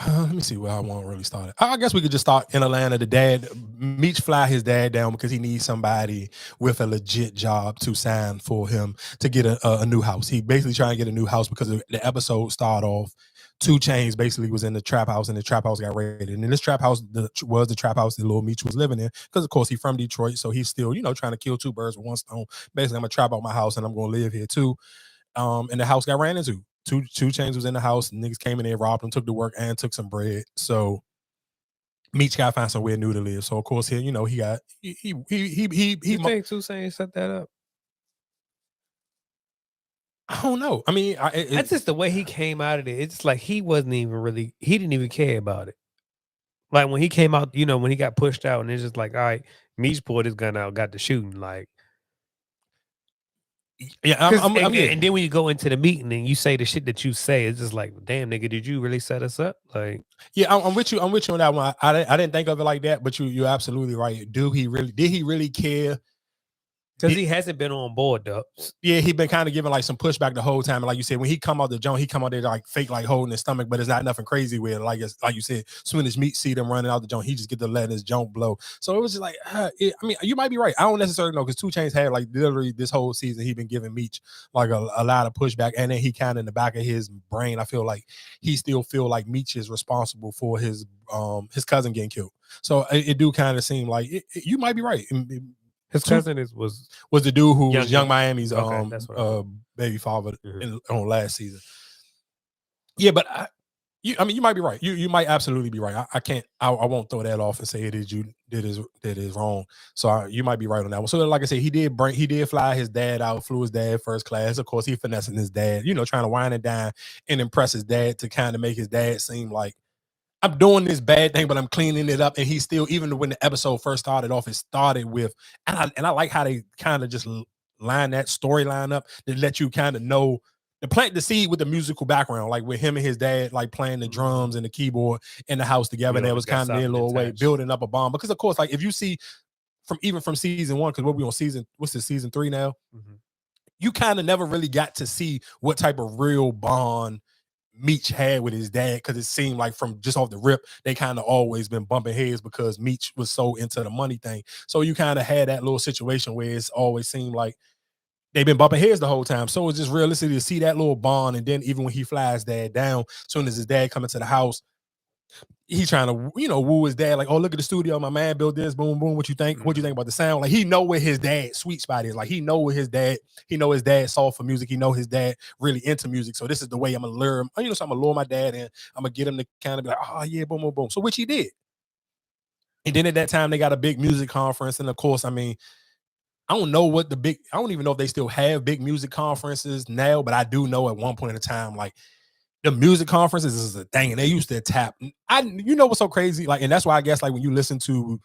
Let me see where I want to really start it. I guess we could just start in Atlanta. The dad, Meech fly his dad down because he needs somebody with a legit job to sign for him to get a new house. He basically trying to get a new house because the episode started off. 2 Chainz basically was in the trap house, and the trap house got raided. And in this trap house was the trap house that Lil Meech was living in, because of course he's from Detroit, so he's still trying to kill 2 birds with 1 stone. Basically, I'm gonna trap out my house and I'm gonna live here too. And the house got ran into. Two Chainz was in the house. Niggas came in there, robbed him, took the work, and took some bread. So Meech got to find somewhere new to live. So of course here, he got he. You think 2 Chainz set that up? I don't know. I mean, that's just the way he came out of it. It's like he didn't even care about it. Like when he came out, when he got pushed out, and it's just like, all right, Meech pulled his gun out, got the shooting, like. Yeah, and then when you go into the meeting and you say the shit that you say, it's just like, damn, nigga, did you really set us up? Like, yeah, I'm with you. I'm with you on that one. I didn't think of it like that, but you're absolutely right. Did he really care? Because he hasn't been on board though. Yeah, he been kind of giving like some pushback the whole time. And like you said, when he come out the joint, he come out there like fake, like holding his stomach, but it's not nothing crazy with it. Like you said, as soon as Meech see them running out the joint, he just get to letting his joint blow. So it was just like, I mean, you might be right. I don't necessarily know, because 2 Chainz had like literally this whole season he been giving Meech like a lot of pushback, and then he kind of in the back of his brain, I feel like he still feel like Meech is responsible for his cousin getting killed. So it do kind of seem like you might be right. His cousin was the dude who was Young Miami's baby father on last season. Yeah, but you might be right. You might absolutely be right. I won't throw that off and say that is wrong. So you might be right on that one. So like I said, he did fly his dad out, flew his dad first class. Of course, he finessing his dad, trying to wind it down and impress his dad to kind of make his dad seem like, I'm doing this bad thing, but I'm cleaning it up. And he still, even when the episode first started off, it started with, and I like how they kind of just line that storyline up to let you kind of know, to plant the seed with the musical background, like with him and his dad, like playing the drums and the keyboard in the house together. And that was kind of their little way building up a bond. Because of course, like if you see from season 1, because we're on season 3 now, you kind of never really got to see what type of real bond Meech had with his dad, because it seemed like from just off the rip, they kind of always been bumping heads because Meech was so into the money thing. So you kind of had that little situation where it's always seemed like they've been bumping heads the whole time. So it's just realistic to see that little bond. And then even when he flies dad down, as soon as his dad come into the house, he trying to, woo his dad, like, oh, look at the studio, my man built this, boom, boom. What you think? What you think about the sound? Like, he know where his dad's sweet spot is. Like, he know his dad saw for music. He know his dad really into music. So this is the way I'm gonna lure him. So I'm gonna lure my dad in. I'm gonna get him to kind of be like, oh yeah, boom, boom, boom. So which he did. And then at that time they got a big music conference. And of course, I mean, I don't even know if they still have big music conferences now, but I do know at one point in time, like, the music conferences is a thing, and they used to tap. What's so crazy? Like, and that's why I guess, like, when you listen to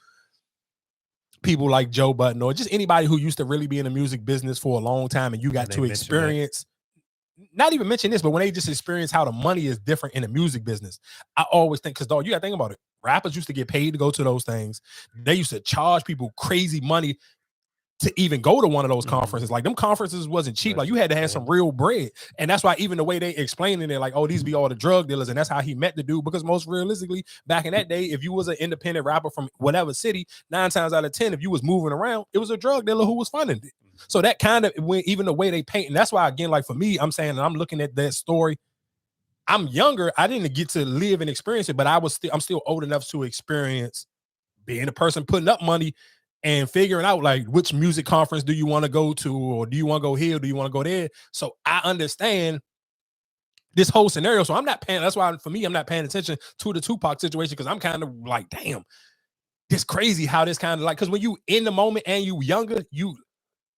people like Joe Budden or just anybody who used to really be in the music business for a long time, and you got to experience, not even mention this, but when they just experience how the money is different in the music business, I always think, because dog, you got to think about it. Rappers used to get paid to go to those things. They used to charge people crazy money to even go to one of those conferences. Like, them conferences wasn't cheap. Like, you had to have some real bread. And that's why even the way they explain it, like, oh, these be all the drug dealers. And that's how he met the dude. Because most realistically, back in that day, if you was an independent rapper from whatever city, 9 times out of 10, if you was moving around, it was a drug dealer who was funding it. So that kind of, even the way they paint, and that's why, again, like for me, I'm saying, and I'm looking at that story, I'm younger. I didn't get to live and experience it, but I'm still old enough to experience being a person putting up money and figuring out, like, which music conference do you want to go to, or do you want to go here, or do you want to go there? So I understand this whole scenario. So I'm not paying. That's why for me, I'm not paying attention to the Tupac situation, because I'm kind of like, damn, this crazy how this kind of, like, because when you in the moment and you younger,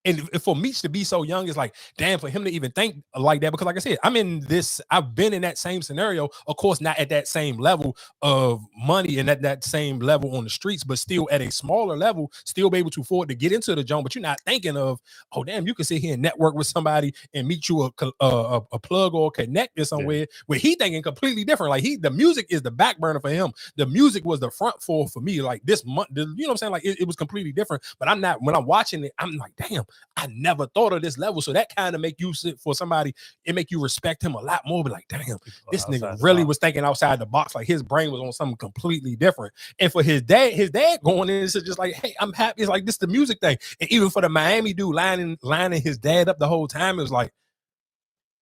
and for Meech to be so young, it's like, damn, for him to even think like that. Because like I said, I've been in that same scenario, of course, not at that same level of money and at that same level on the streets, but still at a smaller level, still be able to afford to get into the joint. But you're not thinking of, oh, damn, you can sit here and network with somebody and meet you a plug or connect or somewhere, where he thinking completely different. Like, the music is the back burner for him. The music was the front for me. Like, this month, you know what I'm saying? Like, it was completely different. But when I'm watching it, I'm like, damn, I never thought of this level. So that kind of make you sit for somebody, it make you respect him a lot more. Be like, damn, this nigga really was thinking outside the box. Like his brain was on something completely different. And for his dad going in, it's just like, hey, I'm happy. It's like this the music thing. And even for the Miami dude lining his dad up the whole time, it was like,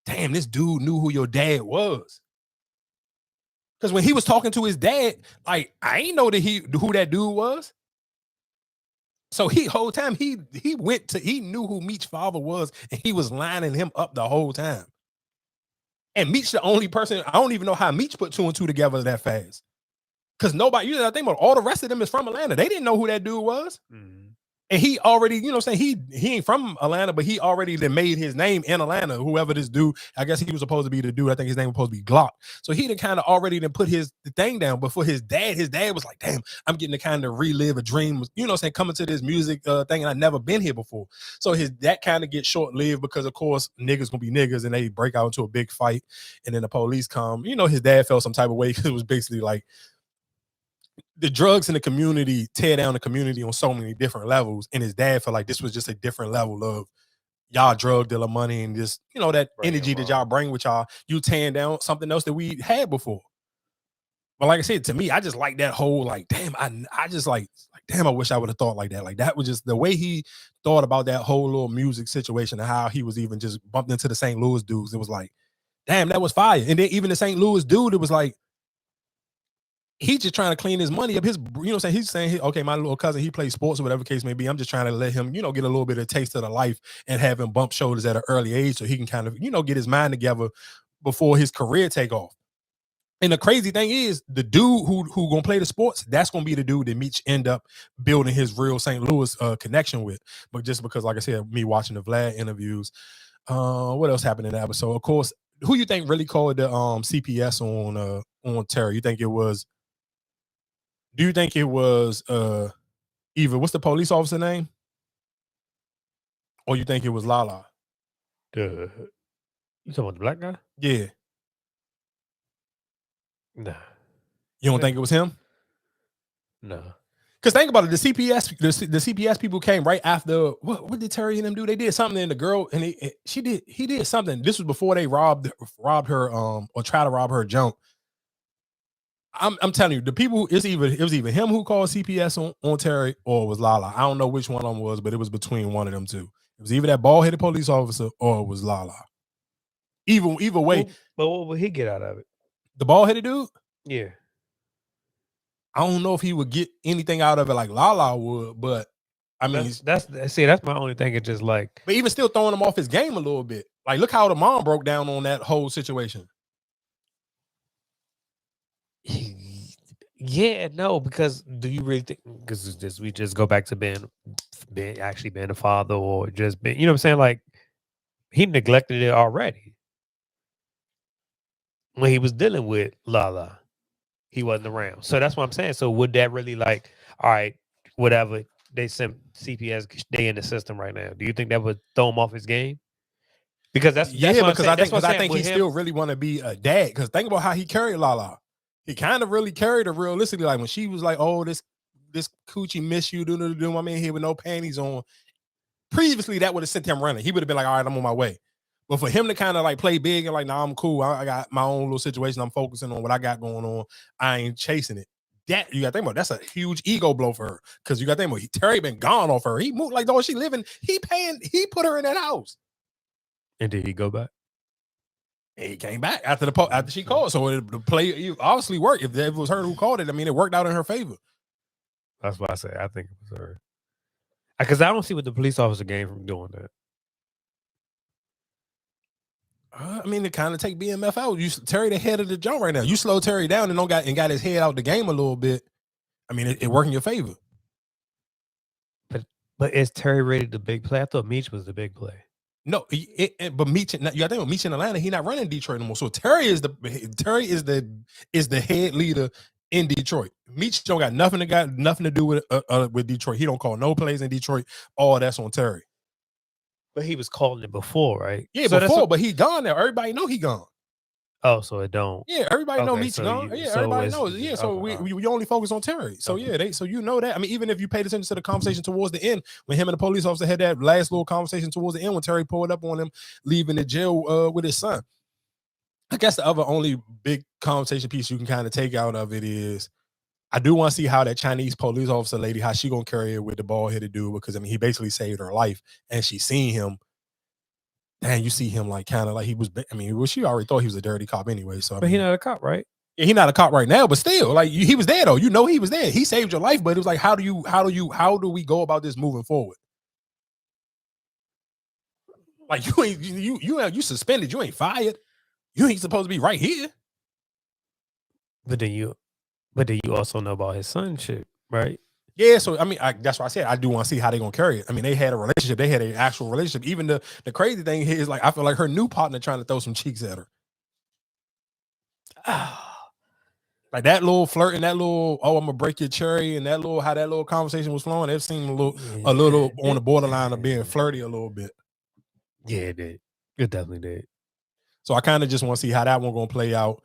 damn, this dude knew who your dad was. Because when he was talking to his dad, like I ain't know who that dude was. So whole time he knew who Meech's father was, and he was lining him up the whole time. And Meech the only person, I don't even know how Meech put 2 and 2 together that fast. Because nobody, I think about all the rest of them is from Atlanta. They didn't know who that dude was. Mm-hmm. And he already, he ain't from Atlanta, but he already made his name in Atlanta. Whoever this dude, I guess he was supposed to be the dude. I think his name was supposed to be Glock. So he done kind of already put the thing down. But for his dad was like, damn, I'm getting to kind of relive a dream, coming to this music thing, and I've never been here before. So that kind of gets short-lived because, of course, niggas gonna be niggas, and they break out into a big fight, and then the police come. His dad felt some type of way because it was basically like, the drugs in the community tear down the community on so many different levels. And his dad felt like this was just a different level of y'all drug dealer money and just, that energy that y'all bring with y'all, you tearing down something else that we had before. But like I said, to me, I just like that whole, like, damn, I just like, damn, I wish I would have thought like that. Like that was just the way he thought about that whole little music situation and how he was even just bumped into the St. Louis dudes. It was like, damn, that was fire. And then even the St. Louis dude, it was like, he's just trying to clean his money up. He's saying, okay, my little cousin, he plays sports or whatever case may be. I'm just trying to let him, get a little bit of taste of the life and have him bump shoulders at an early age so he can kind of, get his mind together before his career take off. And the crazy thing is, the dude who gonna play the sports, that's gonna be the dude that Meech end up building his real St. Louis connection with. But just because, like I said, me watching the Vlad interviews, what else happened in that episode? Of course, who you think really called the CPS on Terry? You think it was? Do you think it was either what's the police officer name? Or you think it was Lala? You talking about the black guy? Yeah. Nah. You don't think it was him? No. Because think about it, the CPS people came right after. What did Terry and them do? They did something, and the girl and he did something. This was before they robbed her or tried to rob her junk. I'm telling you, the people, it was either him who called CPS on Terry or it was Lala. I don't know which one of them was, but it was between one of them two. It was either that bald-headed police officer or it was Lala. Either way. But what would he get out of it? The bald-headed dude? Yeah. I don't know if he would get anything out of it like Lala would, but I mean, that's my only thing. It's just like, but even still throwing him off his game a little bit. Like, look how the mom broke down on that whole situation. Yeah, no, because do you really think? Because we just go back to being a father, or just being, you know what I'm saying? Like, he neglected it already when he was dealing with Lala. He wasn't around, so that's what I'm saying. So would that really, like, all right, whatever they sent CPS, they in the system right now? Do you think that would throw him off his game? Because that's I think he still really want to be a dad. Because think about how he carried Lala. He kind of really carried her realistically. Like when she was like, "Oh, this coochie miss you, do I'm in here with no panties on." Previously, that would have sent him running. He would have been like, "All right, I'm on my way." But for him to kind of like play big and like, "Nah, I'm cool. I got my own little situation. I'm focusing on what I got going on. I ain't chasing it." That you got to think about. That's a huge ego blow for her because you got to think about. Terry been gone off her. He moved like, "Oh, she living." He put her in that house. And did he go back? And he came back after she called. So the play obviously worked. If it was her who called it, I mean, it worked out in her favor. That's why I say I think it was her. Because I don't see what the police officer gained from doing that. I mean, to kind of take BMF out. Terry the head of the jump right now. You slow Terry down and got his head out the game a little bit. I mean, it worked in your favor. But is Terry really the big play? I thought Meech was the big play. No, but Meech, you got to think Meech in Atlanta. He's not running Detroit anymore. So Terry is the head leader in Detroit. Meech don't got nothing to do with Detroit. He don't call no plays in Detroit. All that's on Terry. But he was calling it before, right? Yeah, so before, but he gone now. Everybody know he gone. Oh, so it don't. Yeah, everybody know Meech so gone. Yeah, everybody knows. Yeah, so we only focus on Terry. So yeah, so you know that. I mean, even if you paid attention to the conversation towards the end, when him and the police officer had that last little conversation towards the end, when Terry pulled up on him leaving the jail with his son. I guess the other only big conversation piece you can kind of take out of it is, I do want to see how that Chinese police officer lady, how she gonna carry it with the bald-headed dude, because I mean, he basically saved her life, and she seen him. And you see him like kind of like he was. I mean, well, she already thought he was a dirty cop anyway. So, but he's not a cop, right? Yeah, he's not a cop right now, but still, like he was there though. You know, he was there. He saved your life, but it was like, how do we go about this moving forward? Like you suspended. You ain't fired. You ain't supposed to be right here. But then you also know about his son shit, right? Yeah, so I mean, that's why I said I do want to see how they're gonna carry it. I mean, they had a relationship, they had an actual relationship. Even the crazy thing here is, like, I feel like her new partner trying to throw some cheeks at her. Like that little flirting, that little, oh, I'm gonna break your cherry, and that little, how that little conversation was flowing, it seemed a little on the borderline of being flirty a little bit. Yeah, it did. It definitely did. So I kind of just want to see how that one gonna play out.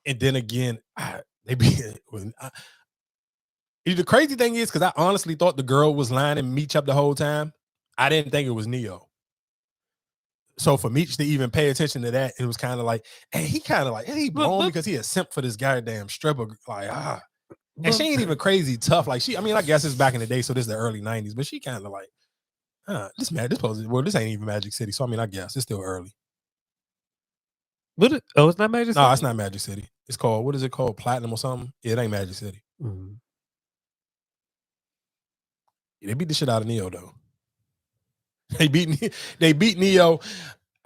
And then again, the crazy thing is, because I honestly thought the girl was lining Meech up the whole time. I didn't think it was Neo. So for Meech to even pay attention to that, it was kind of like, and he kind of like, he blown because he a simp for this goddamn stripper. Like, and she ain't even crazy tough. Like she, I mean, I guess it's back in the day, so this is the early 90s, but she kind of like, this ain't even Magic City. So I mean, I guess it's still early. But it's not Magic City? No, it's not Magic City. It's called, what is it called? Platinum or something? Yeah, it ain't Magic City. Mm-hmm. Yeah, they beat the shit out of Neo though. They beat Neo.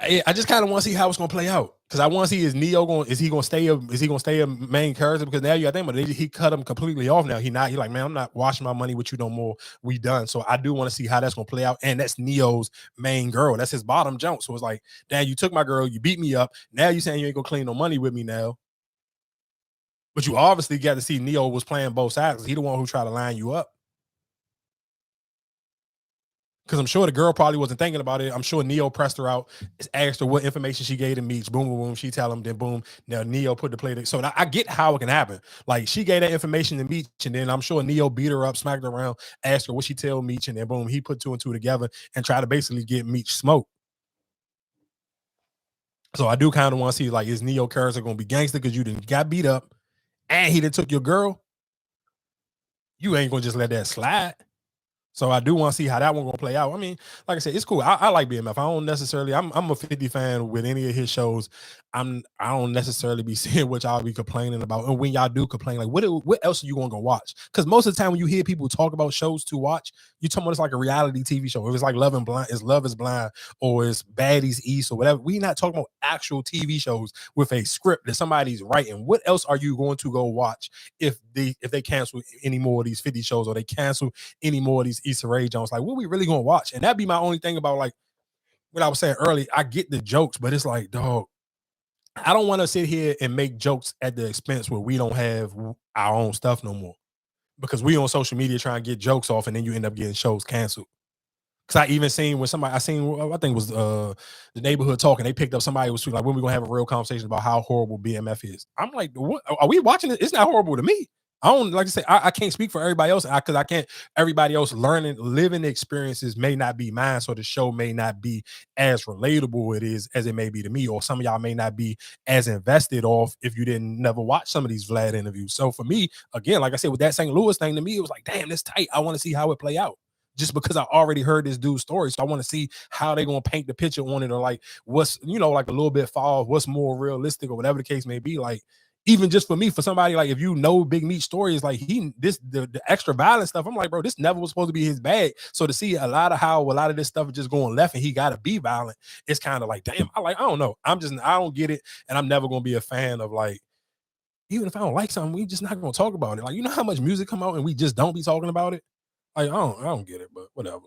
I just kind of want to see how it's gonna play out, because I want to see, is he gonna stay a main character? Because now you got to think about it, he cut him completely off. Now he like, man, I'm not washing my money with you no more. We done. So I do want to see how that's gonna play out. And that's Neo's main girl. That's his bottom jump. So it's like, damn, you took my girl, you beat me up. Now you saying you ain't gonna clean no money with me now. But you obviously got to see Neo was playing both sides. He the one who tried to line you up. Because I'm sure the girl probably wasn't thinking about it. I'm sure Neo pressed her out, asked her what information she gave to Meech. Boom, boom, boom. She tell him, then boom. Now Neo put the play. So I get how it can happen. Like she gave that information to Meech, and then I'm sure Neo beat her up, smacked her around, asked her what she tell Meech, and then boom, he put 2 and 2 together and try to basically get Meech smoked. So I do kind of want to see, like, is Neo character gonna be gangster because you didn't got beat up and he done took your girl? You ain't gonna just let that slide. So I do want to see how that one gonna play out. I mean, like I said, it's cool. I like BMF. I don't necessarily. I'm a 50 fan with any of his shows. I don't necessarily be seeing what y'all be complaining about. And when y'all do complain, like what else are you gonna go watch? Because most of the time when you hear people talk about shows to watch, you talking about it's like a reality TV show. If it's like Love is Blind, or it's Baddies East, or whatever. We not talking about actual TV shows with a script that somebody's writing. What else are you going to go watch if they cancel any more of these 50 shows, or they cancel any more of these Issa Rae Jones? Like, what we really gonna watch? And that'd be my only thing about, like, what I was saying earlier. I get the jokes, but it's like, dog, I don't want to sit here and make jokes at the expense where we don't have our own stuff no more, because we on social media trying to get jokes off, and then you end up getting shows canceled. Because I even seen when somebody, I think it was the Neighborhood Talking, they picked up somebody who was like, when we gonna have a real conversation about how horrible BMF is? I'm like, what are we watching it? It's not horrible to me. I don't, like I say, I can't speak for everybody else, because I can't. Everybody else living experiences may not be mine, so the show may not be as relatable as it may be to me, or some of y'all may not be as invested off if you didn't never watch some of these Vlad interviews. So for me, again, like I said, with that St. Louis thing, to me, it was like, damn, this tight. I want to see how it play out, just because I already heard this dude's story. So I want to see how they're going to paint the picture on it, or like what's, like a little bit far off, what's more realistic, or whatever the case may be. Like, even just for me, for somebody, like, if you know Big Meech story, is like the extra violent stuff. I'm like, bro, this never was supposed to be his bag. So to see a lot of this stuff is just going left and he got to be violent, it's kind of like, damn, I don't know. I don't get it. And I'm never going to be a fan of, like, even if I don't like something, we just not going to talk about it. Like, you know how much music come out and we just don't be talking about it? Like, I don't get it, but whatever.